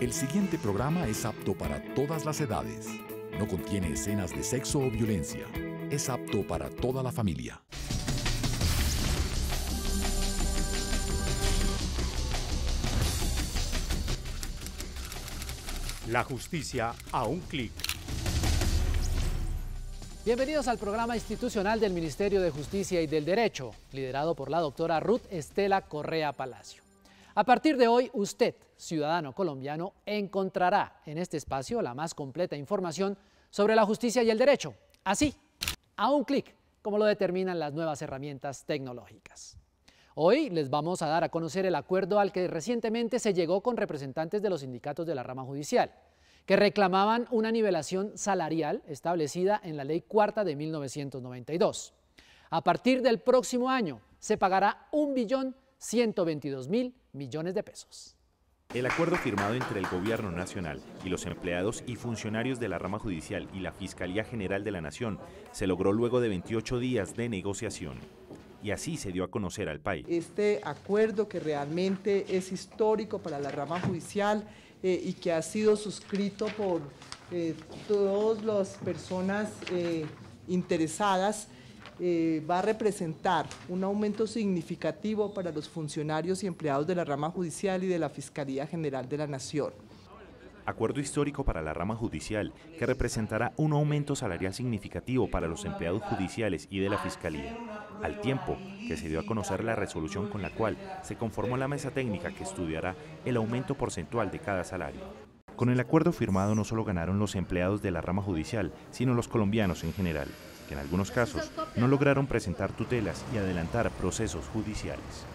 El siguiente programa es apto para todas las edades. No contiene escenas de sexo o violencia. Es apto para toda la familia. La justicia a un clic. Bienvenidos al programa institucional del Ministerio de Justicia y del Derecho, liderado por la doctora Ruth Estela Correa Palacio. A partir de hoy, usted, ciudadano colombiano, encontrará en este espacio la más completa información sobre la justicia y el derecho. Así, a un clic, como lo determinan las nuevas herramientas tecnológicas. Hoy les vamos a dar a conocer el acuerdo al que recientemente se llegó con representantes de los sindicatos de la rama judicial, que reclamaban una nivelación salarial establecida en la Ley Cuarta de 1992. A partir del próximo año se pagará 1.122.000 millones de pesos. El acuerdo firmado entre el Gobierno Nacional y los empleados y funcionarios de la rama judicial y la Fiscalía General de la Nación se logró luego de 28 días de negociación. Y así se dio a conocer al país. Este acuerdo que realmente es histórico para la rama judicial y que ha sido suscrito por todas las personas interesadas, va a representar un aumento significativo para los funcionarios y empleados de la rama judicial y de la Fiscalía General de la Nación. Acuerdo histórico para la rama judicial que representará un aumento salarial significativo para los empleados judiciales y de la Fiscalía, al tiempo que se dio a conocer la resolución con la cual se conformó la mesa técnica que estudiará el aumento porcentual de cada salario. Con el acuerdo firmado no solo ganaron los empleados de la rama judicial, sino los colombianos en general, que en algunos casos no lograron presentar tutelas y adelantar procesos judiciales.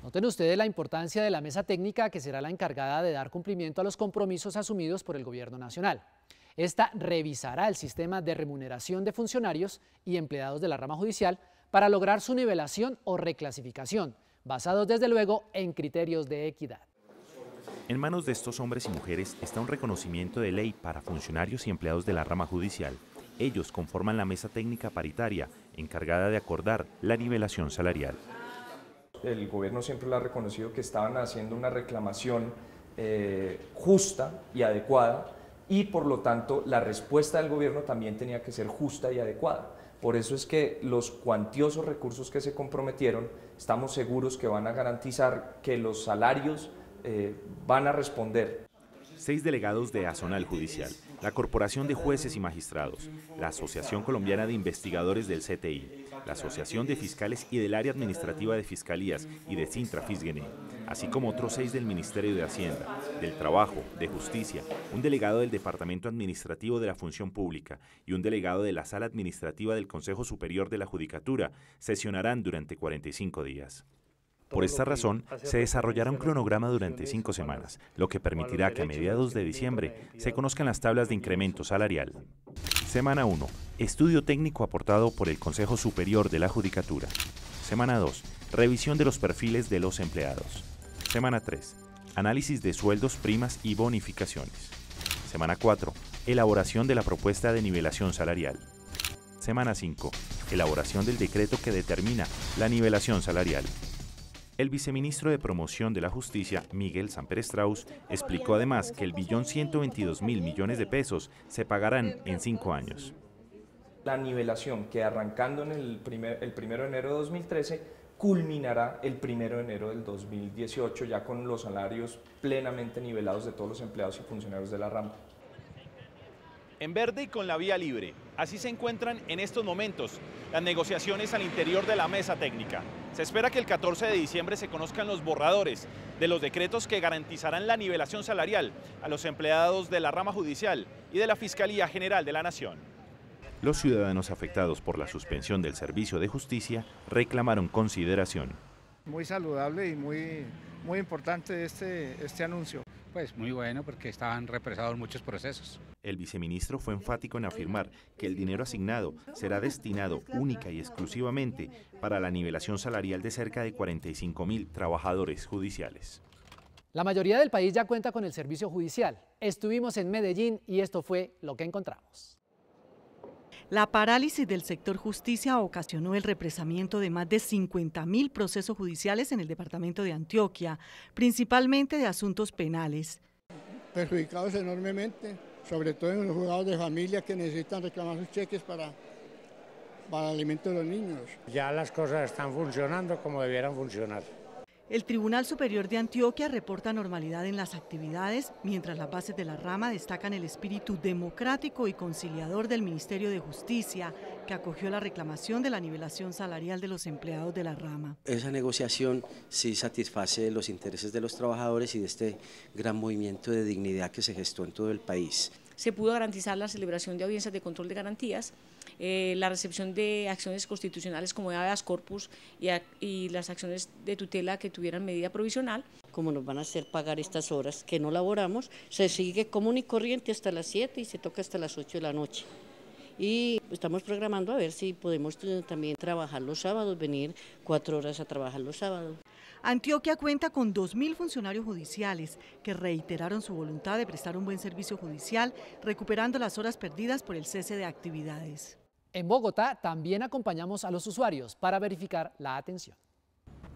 Noten ustedes la importancia de la mesa técnica que será la encargada de dar cumplimiento a los compromisos asumidos por el Gobierno Nacional. Esta revisará el sistema de remuneración de funcionarios y empleados de la rama judicial para lograr su nivelación o reclasificación, basados desde luego en criterios de equidad. En manos de estos hombres y mujeres está un reconocimiento de ley para funcionarios y empleados de la rama judicial. Ellos conforman la mesa técnica paritaria encargada de acordar la nivelación salarial. El gobierno siempre lo ha reconocido que estaban haciendo una reclamación justa y adecuada y por lo tanto la respuesta del gobierno también tenía que ser justa y adecuada. Por eso es que los cuantiosos recursos que se comprometieron, estamos seguros que van a garantizar que los salarios van a responder. 6 delegados de Azonal Judicial, la Corporación de Jueces y Magistrados, la Asociación Colombiana de Investigadores del CTI, la Asociación de Fiscales y del Área Administrativa de Fiscalías y de Sintra-Fisgene, así como otros 6 del Ministerio de Hacienda, del Trabajo, de Justicia, un delegado del Departamento Administrativo de la Función Pública y un delegado de la Sala Administrativa del Consejo Superior de la Judicatura, sesionarán durante 45 días. Por esta razón, se desarrollará un cronograma durante 5 semanas, lo que permitirá que a mediados de diciembre se conozcan las tablas de incremento salarial. Semana 1. Estudio técnico aportado por el Consejo Superior de la Judicatura. Semana 2. Revisión de los perfiles de los empleados. Semana 3. Análisis de sueldos, primas y bonificaciones. Semana 4. Elaboración de la propuesta de nivelación salarial. Semana 5. Elaboración del decreto que determina la nivelación salarial. El viceministro de Promoción de la Justicia, Miguel Samper Strauss, explicó además que el 1.122.000 millones de pesos se pagarán en 5 años. La nivelación que arrancando en el 1 de enero de 2013 culminará el 1 de enero del 2018 ya con los salarios plenamente nivelados de todos los empleados y funcionarios de la rama. En verde y con la vía libre. Así se encuentran en estos momentos las negociaciones al interior de la mesa técnica. Se espera que el 14 de diciembre se conozcan los borradores de los decretos que garantizarán la nivelación salarial a los empleados de la rama judicial y de la Fiscalía General de la Nación. Los ciudadanos afectados por la suspensión del servicio de justicia reclamaron consideración. Muy saludable y muy importante este anuncio. Pues muy bueno porque estaban represados muchos procesos. El viceministro fue enfático en afirmar que el dinero asignado será destinado única y exclusivamente para la nivelación salarial de cerca de 45.000 trabajadores judiciales. La mayoría del país ya cuenta con el servicio judicial. Estuvimos en Medellín y esto fue lo que encontramos. La parálisis del sector justicia ocasionó el represamiento de más de 50.000 procesos judiciales en el departamento de Antioquia, principalmente de asuntos penales. perjudicados enormemente, sobre todo en los juzgados de familia que necesitan reclamar sus cheques para el alimento de los niños. Ya las cosas están funcionando como debieran funcionar. El Tribunal Superior de Antioquia reporta normalidad en las actividades, mientras las bases de la rama destacan el espíritu democrático y conciliador del Ministerio de Justicia, que acogió la reclamación de la nivelación salarial de los empleados de la rama. Esa negociación sí satisface los intereses de los trabajadores y de este gran movimiento de dignidad que se gestó en todo el país. Se pudo garantizar la celebración de audiencias de control de garantías, la recepción de acciones constitucionales como de habeas corpus y las acciones de tutela que tuvieran medida provisional. Como nos van a hacer pagar estas horas que no laboramos, se sigue común y corriente hasta las 7 y se toca hasta las 8 de la noche. Y estamos programando a ver si podemos también trabajar los sábados, venir 4 horas a trabajar los sábados. Antioquia cuenta con 2.000 funcionarios judiciales que reiteraron su voluntad de prestar un buen servicio judicial, recuperando las horas perdidas por el cese de actividades. En Bogotá también acompañamos a los usuarios para verificar la atención.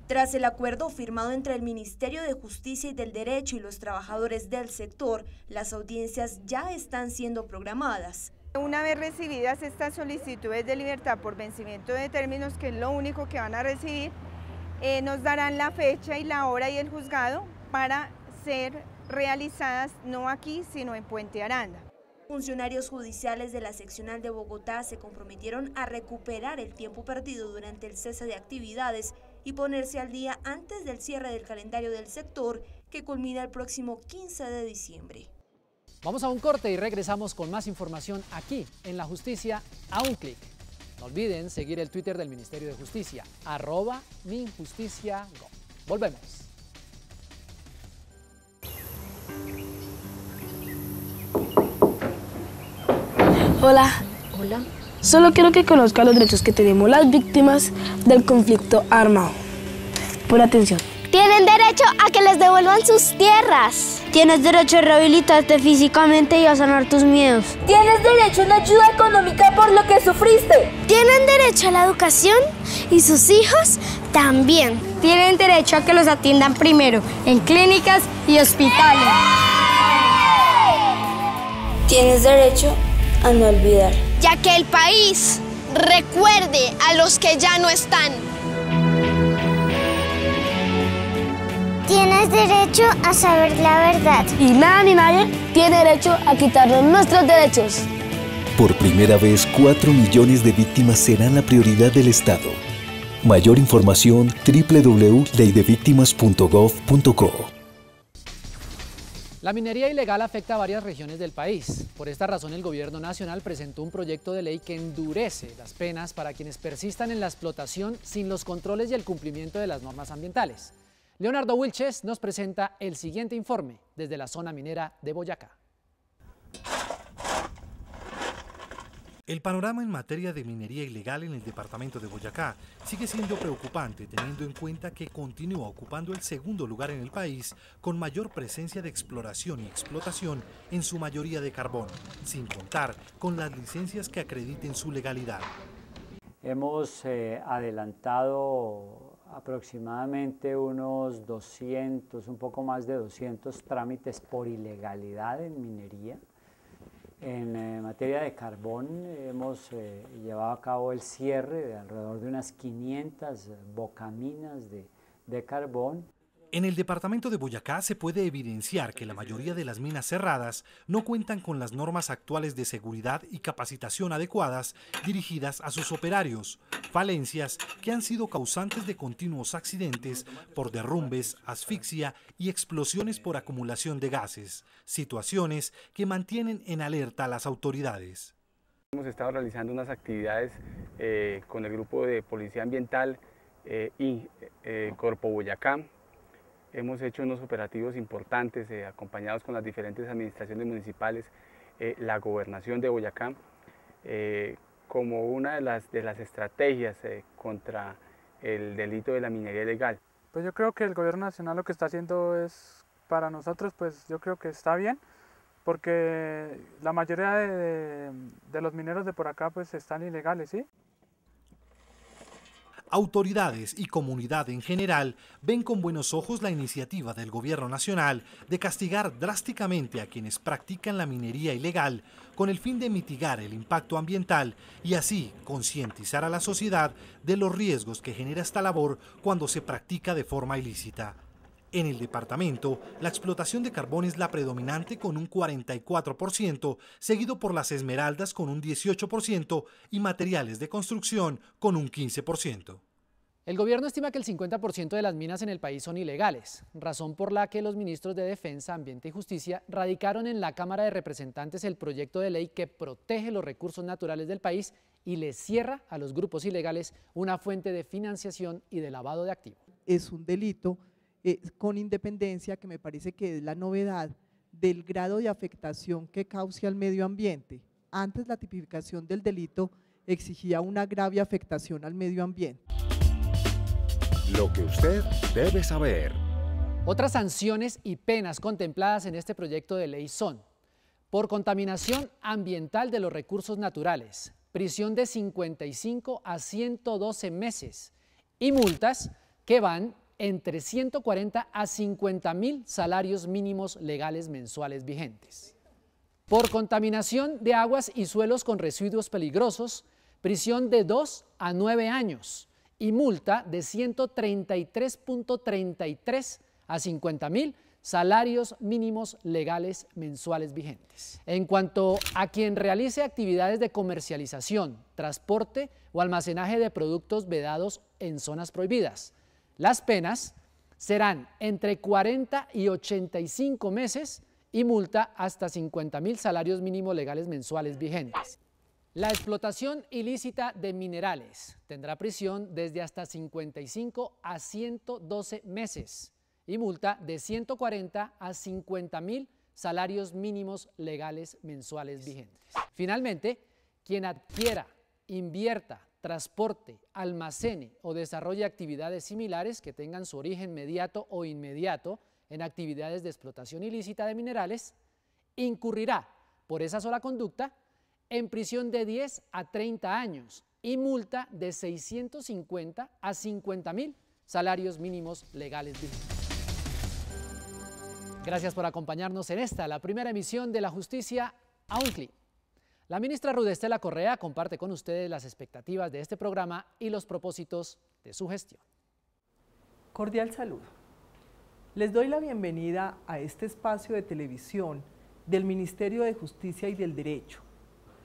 Tras el acuerdo firmado entre el Ministerio de Justicia y del Derecho y los trabajadores del sector, las audiencias ya están siendo programadas. Una vez recibidas estas solicitudes de libertad por vencimiento de términos, que es lo único que van a recibir, nos darán la fecha y la hora y el juzgado para ser realizadas no aquí, sino en Puente Aranda. Funcionarios judiciales de la seccional de Bogotá se comprometieron a recuperar el tiempo perdido durante el cese de actividades y ponerse al día antes del cierre del calendario del sector, que culmina el próximo 15 de diciembre. Vamos a un corte y regresamos con más información aquí en La Justicia a un clic. No olviden seguir el Twitter del Ministerio de Justicia, @minjusticiago. Volvemos. Hola. Hola. Solo quiero que conozcan los derechos que tenemos las víctimas del conflicto armado. Pon atención. Tienen derecho a que les devuelvan sus tierras. Tienes derecho a rehabilitarte físicamente y a sanar tus miedos. Tienes derecho a una ayuda económica por lo que sufriste. Tienen derecho a la educación y sus hijos también. Tienen derecho a que los atiendan primero en clínicas y hospitales. Tienes derecho a no olvidar. Ya que el país recuerde a los que ya no están. Tienes derecho a saber la verdad. Y nada ni nadie tiene derecho a quitarnos nuestros derechos. Por primera vez, 4 millones de víctimas serán la prioridad del Estado. Mayor información www.leydevictimas.gov.co. La minería ilegal afecta a varias regiones del país. Por esta razón, el Gobierno Nacional presentó un proyecto de ley que endurece las penas para quienes persistan en la explotación sin los controles y el cumplimiento de las normas ambientales. Leonardo Wilches nos presenta el siguiente informe desde la zona minera de Boyacá. El panorama en materia de minería ilegal en el departamento de Boyacá sigue siendo preocupante, teniendo en cuenta que continúa ocupando el segundo lugar en el país con mayor presencia de exploración y explotación, en su mayoría de carbón, sin contar con las licencias que acrediten su legalidad. Hemos adelantado aproximadamente unos 200, un poco más de 200 trámites por ilegalidad en minería. En materia de carbón hemos llevado a cabo el cierre de alrededor de unas 500 bocaminas de carbón. En el departamento de Boyacá se puede evidenciar que la mayoría de las minas cerradas no cuentan con las normas actuales de seguridad y capacitación adecuadas dirigidas a sus operarios, falencias que han sido causantes de continuos accidentes por derrumbes, asfixia y explosiones por acumulación de gases, situaciones que mantienen en alerta a las autoridades. Hemos estado realizando unas actividades con el grupo de Policía Ambiental y Corpo Boyacá. Hemos hecho unos operativos importantes acompañados con las diferentes administraciones municipales, la gobernación de Boyacá, como una de las estrategias contra el delito de la minería ilegal. Pues yo creo que el gobierno nacional lo que está haciendo es, para nosotros, pues yo creo que está bien, porque la mayoría de los mineros de por acá pues están ilegales, ¿sí? Autoridades y comunidad en general ven con buenos ojos la iniciativa del gobierno nacional de castigar drásticamente a quienes practican la minería ilegal con el fin de mitigar el impacto ambiental y así concientizar a la sociedad de los riesgos que genera esta labor cuando se practica de forma ilícita. En el departamento, la explotación de carbón es la predominante con un 44%, seguido por las esmeraldas con un 18% y materiales de construcción con un 15%. El gobierno estima que el 50% de las minas en el país son ilegales, razón por la que los ministros de Defensa, Ambiente y Justicia radicaron en la Cámara de Representantes el proyecto de ley que protege los recursos naturales del país y le cierra a los grupos ilegales una fuente de financiación y de lavado de activos. Es un delito con independencia, que me parece que es la novedad del grado de afectación que cause al medio ambiente. Antes la tipificación del delito exigía una grave afectación al medio ambiente. Lo que usted debe saber. Otras sanciones y penas contempladas en este proyecto de ley son: por contaminación ambiental de los recursos naturales, prisión de 55 a 112 meses y multas que van entre 140 a 50.000 salarios mínimos legales mensuales vigentes. Por contaminación de aguas y suelos con residuos peligrosos, prisión de 2 a 9 años y multa de 133.33 a 50.000 salarios mínimos legales mensuales vigentes. En cuanto a quien realice actividades de comercialización, transporte o almacenaje de productos vedados en zonas prohibidas, las penas serán entre 40 y 85 meses y multa hasta 50.000 salarios mínimos legales mensuales vigentes. La explotación ilícita de minerales tendrá prisión desde hasta 55 a 112 meses y multa de 140 a 50.000 salarios mínimos legales mensuales vigentes. Finalmente, quien adquiera, invierta, transporte, almacene o desarrolle actividades similares que tengan su origen mediato o inmediato en actividades de explotación ilícita de minerales, incurrirá por esa sola conducta en prisión de 10 a 30 años y multa de 650 a 50.000 salarios mínimos legales vigentes. Gracias por acompañarnos en esta, la primera emisión de La Justicia a un clic. La ministra Ruth Estela Correa comparte con ustedes las expectativas de este programa y los propósitos de su gestión. Cordial saludo. Les doy la bienvenida a este espacio de televisión del Ministerio de Justicia y del Derecho.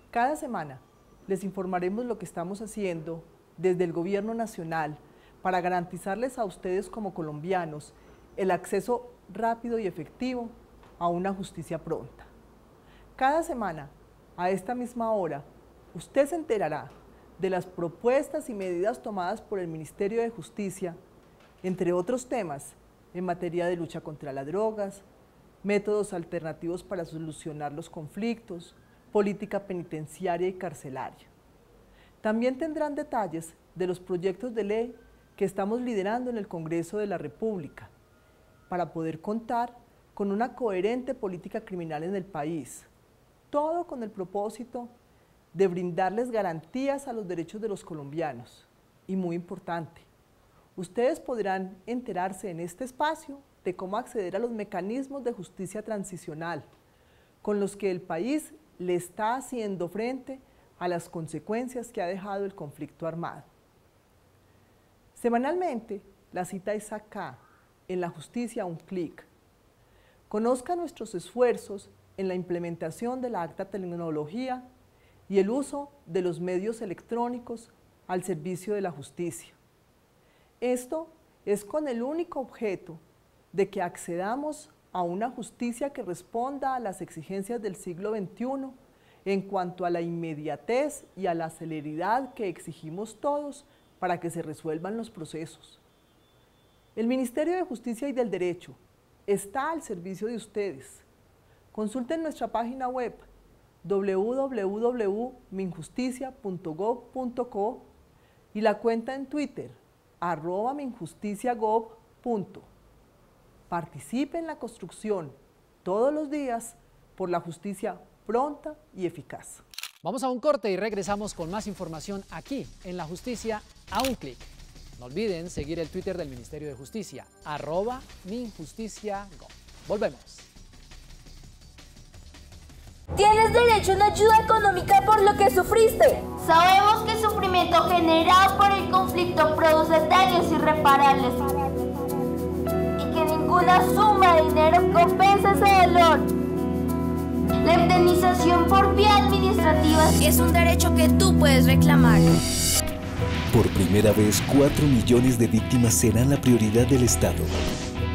Cada semana les informaremos lo que estamos haciendo desde el Gobierno Nacional para garantizarles a ustedes como colombianos el acceso rápido y efectivo a una justicia pronta. Cada semana, a esta misma hora, usted se enterará de las propuestas y medidas tomadas por el Ministerio de Justicia, entre otros temas, en materia de lucha contra las drogas, métodos alternativos para solucionar los conflictos, política penitenciaria y carcelaria. También tendrán detalles de los proyectos de ley que estamos liderando en el Congreso de la República para poder contar con una coherente política criminal en el país, todo con el propósito de brindarles garantías a los derechos de los colombianos. Y muy importante, ustedes podrán enterarse en este espacio de cómo acceder a los mecanismos de justicia transicional con los que el país le está haciendo frente a las consecuencias que ha dejado el conflicto armado. Semanalmente, la cita es acá, en La Justicia a un clic. Conozca nuestros esfuerzos en la implementación de la alta tecnología y el uso de los medios electrónicos al servicio de la justicia. Esto es con el único objeto de que accedamos a una justicia que responda a las exigencias del siglo XXI en cuanto a la inmediatez y a la celeridad que exigimos todos para que se resuelvan los procesos. El Ministerio de Justicia y del Derecho está al servicio de ustedes. Consulten nuestra página web www.minjusticia.gov.co y la cuenta en Twitter @minjusticiagov. Participe en la construcción todos los días por la justicia pronta y eficaz. Vamos a un corte y regresamos con más información aquí en La Justicia a un clic. No olviden seguir el Twitter del Ministerio de Justicia, @minjusticiagov. Volvemos. Tienes derecho a una ayuda económica por lo que sufriste. Sabemos que el sufrimiento generado por el conflicto produce daños irreparables y que ninguna suma de dinero compensa ese dolor. La indemnización por vía administrativa Es un derecho que tú puedes reclamar. Por primera vez, 4 millones de víctimas serán la prioridad del Estado.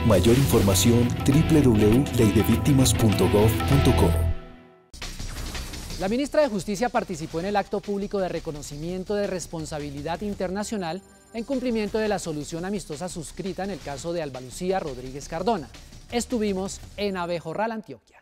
Mayor información www.leydevíctimas.gov.co. La ministra de Justicia participó en el acto público de reconocimiento de responsabilidad internacional en cumplimiento de la solución amistosa suscrita en el caso de Alba Lucía Rodríguez Cardona. Estuvimos en Abejorral, Antioquia.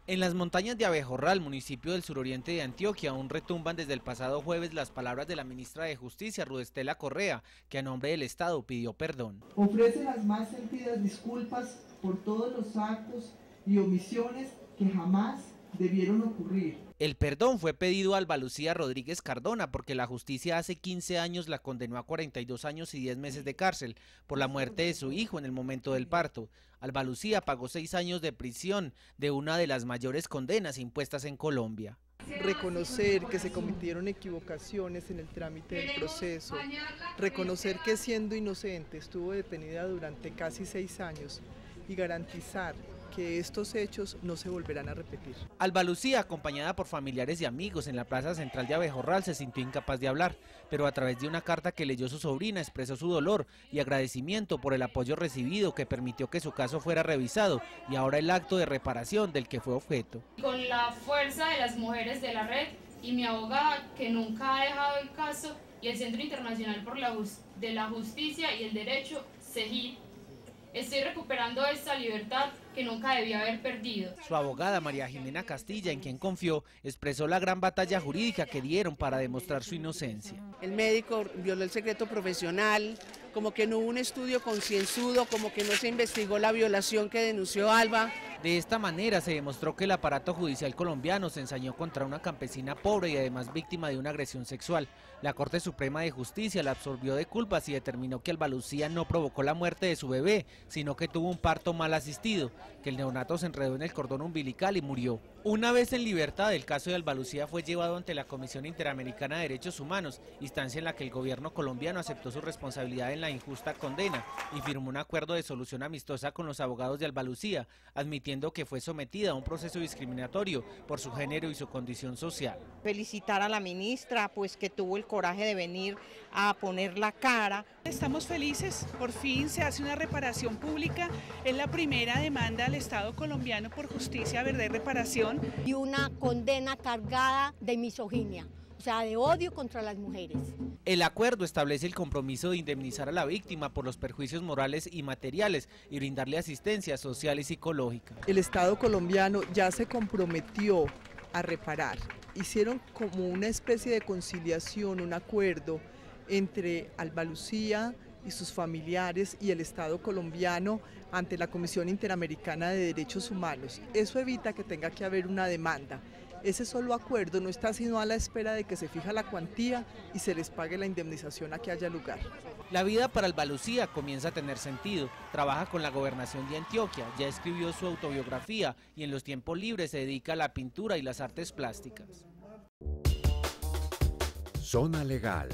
En las montañas de Abejorral, municipio del suroriente de Antioquia, aún retumban desde el pasado jueves las palabras de la ministra de Justicia, Ruth Estela Correa, que a nombre del Estado pidió perdón. Ofrece las más sentidas disculpas por todos los actos y omisiones que jamás debieron ocurrir. El perdón fue pedido a Alba Lucía Rodríguez Cardona porque la justicia hace 15 años la condenó a 42 años y 10 meses de cárcel por la muerte de su hijo en el momento del parto. Alba Lucía pagó 6 años de prisión de una de las mayores condenas impuestas en Colombia. Reconocer que se cometieron equivocaciones en el trámite del proceso, reconocer que siendo inocente estuvo detenida durante casi 6 años y garantizar que estos hechos no se volverán a repetir. Alba Lucía, acompañada por familiares y amigos en la plaza central de Abejorral, se sintió incapaz de hablar, pero a través de una carta que leyó su sobrina expresó su dolor y agradecimiento por el apoyo recibido que permitió que su caso fuera revisado y ahora el acto de reparación del que fue objeto. Con la fuerza de las mujeres de la red y mi abogada que nunca ha dejado el caso y el Centro Internacional de la Justicia y el Derecho, CEJID, estoy recuperando esta libertad que nunca debía haber perdido. Su abogada, María Jimena Castilla, en quien confió, expresó la gran batalla jurídica que dieron para demostrar su inocencia. El médico violó el secreto profesional, como que no hubo un estudio concienzudo, como que no se investigó la violación que denunció Alba. De esta manera se demostró que el aparato judicial colombiano se ensañó contra una campesina pobre y además víctima de una agresión sexual. La Corte Suprema de Justicia la absolvió de culpas y determinó que Alba Lucía no provocó la muerte de su bebé, sino que tuvo un parto mal asistido, que el neonato se enredó en el cordón umbilical y murió. Una vez en libertad, el caso de Alba Lucía fue llevado ante la Comisión Interamericana de Derechos Humanos, instancia en la que el gobierno colombiano aceptó su responsabilidad en la injusta condena y firmó un acuerdo de solución amistosa con los abogados de Alba Lucía, admitiendo que fue sometida a un proceso discriminatorio por su género y su condición social. Felicitar a la ministra, pues que tuvo el coraje de venir a poner la cara. Estamos felices, por fin se hace una reparación pública, es la primera demanda al Estado colombiano por justicia, verdad y reparación. Y una condena cargada de misoginia, o sea, de odio contra las mujeres. El acuerdo establece el compromiso de indemnizar a la víctima por los perjuicios morales y materiales y brindarle asistencia social y psicológica. El Estado colombiano ya se comprometió a reparar. Hicieron como una especie de conciliación, un acuerdo entre Alba Lucía y sus familiares y el Estado colombiano ante la Comisión Interamericana de Derechos Humanos. Eso evita que tenga que haber una demanda. Ese solo acuerdo no está sino a la espera de que se fija la cuantía y se les pague la indemnización a que haya lugar. La vida para Alba Lucía comienza a tener sentido. Trabaja con la gobernación de Antioquia, ya escribió su autobiografía y en los tiempos libres se dedica a la pintura y las artes plásticas. Zona Legal.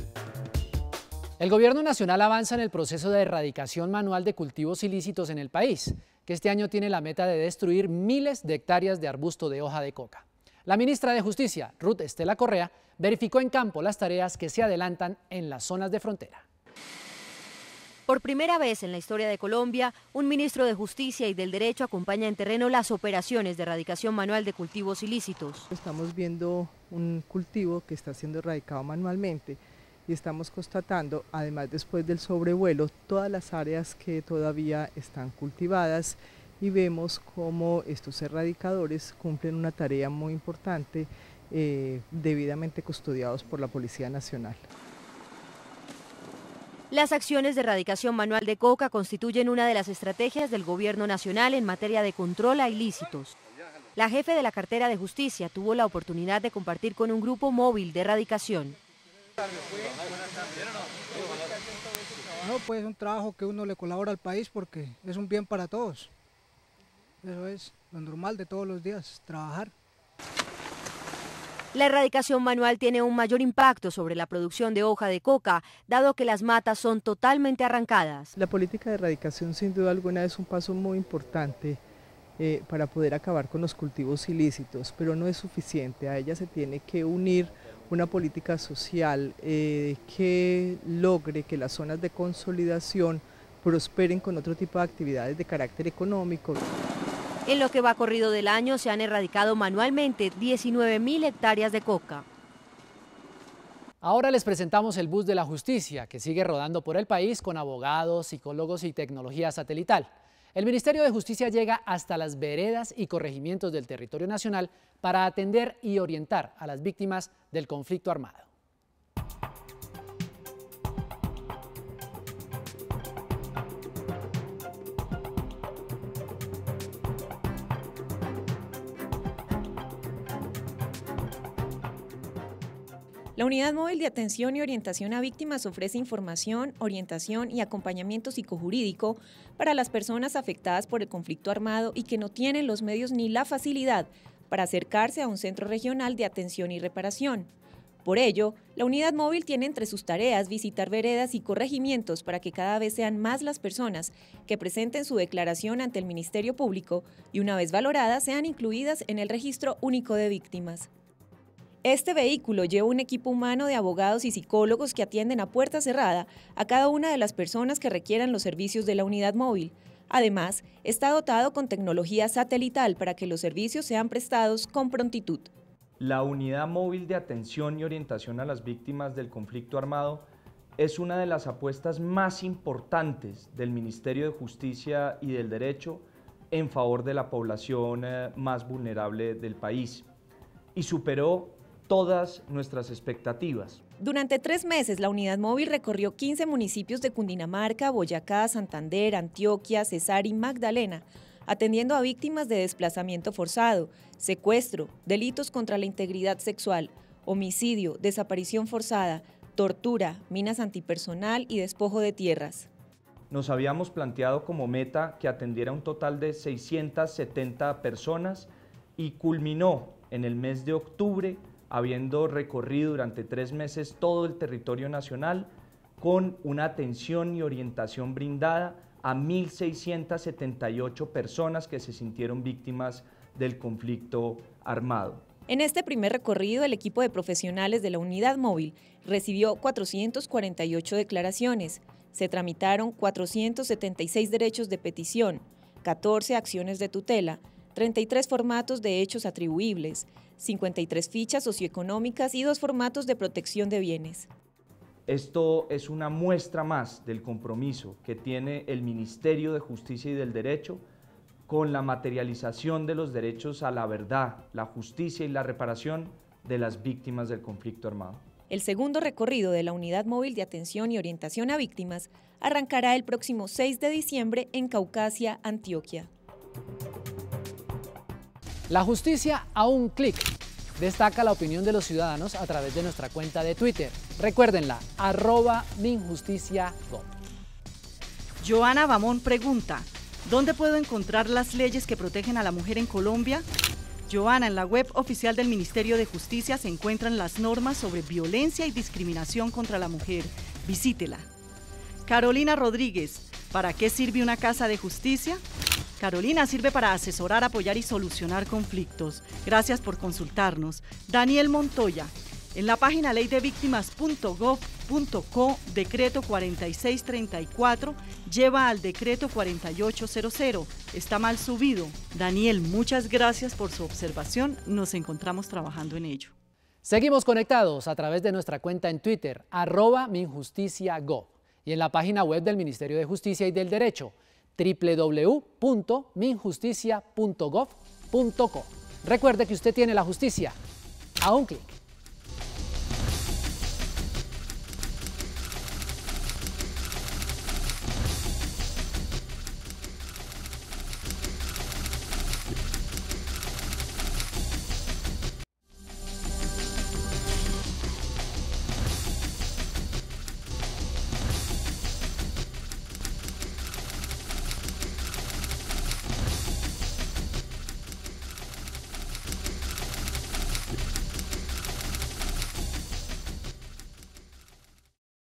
El gobierno nacional avanza en el proceso de erradicación manual de cultivos ilícitos en el país, que este año tiene la meta de destruir miles de hectáreas de arbusto de hoja de coca. La ministra de Justicia, Ruth Estela Correa, verificó en campo las tareas que se adelantan en las zonas de frontera. Por primera vez en la historia de Colombia, un ministro de Justicia y del Derecho acompaña en terreno las operaciones de erradicación manual de cultivos ilícitos. Estamos viendo un cultivo que está siendo erradicado manualmente y estamos constatando, además después del sobrevuelo, todas las áreas que todavía están cultivadas y vemos cómo estos erradicadores cumplen una tarea muy importante, debidamente custodiados por la Policía Nacional. Las acciones de erradicación manual de coca constituyen una de las estrategias del Gobierno Nacional en materia de control a ilícitos. La jefe de la cartera de Justicia tuvo la oportunidad de compartir con un grupo móvil de erradicación. No, pues es un trabajo que uno le colabora al país porque es un bien para todos. Eso es lo normal de todos los días, trabajar. La erradicación manual tiene un mayor impacto sobre la producción de hoja de coca, dado que las matas son totalmente arrancadas. La política de erradicación sin duda alguna es un paso muy importante para poder acabar con los cultivos ilícitos, pero no es suficiente. A ella se tiene que unir una política social que logre que las zonas de consolidación prosperen con otro tipo de actividades de carácter económico. En lo que va corrido del año se han erradicado manualmente 19.000 hectáreas de coca. Ahora les presentamos el bus de la justicia, que sigue rodando por el país con abogados, psicólogos y tecnología satelital. El Ministerio de Justicia llega hasta las veredas y corregimientos del territorio nacional para atender y orientar a las víctimas del conflicto armado. La Unidad Móvil de Atención y Orientación a Víctimas ofrece información, orientación y acompañamiento psicojurídico para las personas afectadas por el conflicto armado y que no tienen los medios ni la facilidad para acercarse a un centro regional de atención y reparación. Por ello, la Unidad Móvil tiene entre sus tareas visitar veredas y corregimientos para que cada vez sean más las personas que presenten su declaración ante el Ministerio Público y una vez valoradas sean incluidas en el Registro Único de Víctimas. Este vehículo lleva un equipo humano de abogados y psicólogos que atienden a puerta cerrada a cada una de las personas que requieran los servicios de la unidad móvil. Además, está dotado con tecnología satelital para que los servicios sean prestados con prontitud. La Unidad Móvil de Atención y Orientación a las Víctimas del Conflicto Armado es una de las apuestas más importantes del Ministerio de Justicia y del Derecho en favor de la población más vulnerable del país y superó todas nuestras expectativas. Durante 3 meses, la unidad móvil recorrió 15 municipios de Cundinamarca, Boyacá, Santander, Antioquia, Cesar y Magdalena, atendiendo a víctimas de desplazamiento forzado, secuestro, delitos contra la integridad sexual, homicidio, desaparición forzada, tortura, minas antipersonal y despojo de tierras. Nos habíamos planteado como meta que atendiera un total de 670 personas y culminó en el mes de octubre, habiendo recorrido durante 3 meses todo el territorio nacional con una atención y orientación brindada a 1.678 personas que se sintieron víctimas del conflicto armado. En este primer recorrido, el equipo de profesionales de la unidad móvil recibió 448 declaraciones, se tramitaron 476 derechos de petición, 14 acciones de tutela, 33 formatos de hechos atribuibles, 53 fichas socioeconómicas y 2 formatos de protección de bienes. Esto es una muestra más del compromiso que tiene el Ministerio de Justicia y del Derecho con la materialización de los derechos a la verdad, la justicia y la reparación de las víctimas del conflicto armado. El segundo recorrido de la Unidad Móvil de Atención y Orientación a Víctimas arrancará el próximo 6 de diciembre en Caucasia, Antioquia. La justicia a un clic. Destaca la opinión de los ciudadanos a través de nuestra cuenta de Twitter. Recuérdenla, @minjusticiagov. Joana Bamón pregunta, ¿dónde puedo encontrar las leyes que protegen a la mujer en Colombia? Joana, en la web oficial del Ministerio de Justicia se encuentran las normas sobre violencia y discriminación contra la mujer. Visítela. Carolina Rodríguez, ¿para qué sirve una casa de justicia? Carolina, sirve para asesorar, apoyar y solucionar conflictos. Gracias por consultarnos. Daniel Montoya, en la página leydevíctimas.gov.co, decreto 4634, lleva al decreto 4800. Está mal subido. Daniel, muchas gracias por su observación. Nos encontramos trabajando en ello. Seguimos conectados a través de nuestra cuenta en Twitter, @minjusticiagov, y en la página web del Ministerio de Justicia y del Derecho, www.minjusticia.gov.co. Recuerde que usted tiene la justicia a un clic.